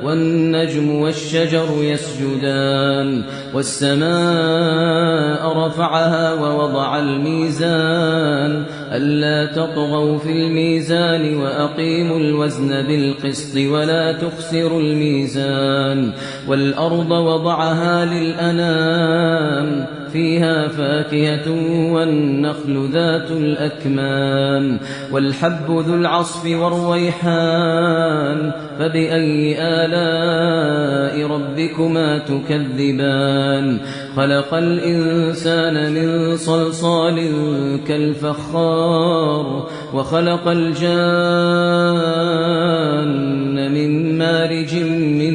والنجم والشجر يسجدان والسماء رفعها ووضع الميزان ألا تطغوا في الميزان وأقيموا الوزن بالقسط ولا تخسروا الميزان والأرض وضعها للأنام فيها فاكهة والنخل ذات الأكمام والحب ذو العصف والريحان فبأي آلاء ربكما تكذبان خلق الإنسان من صلصال كالفخار وخلق الجان من مارج من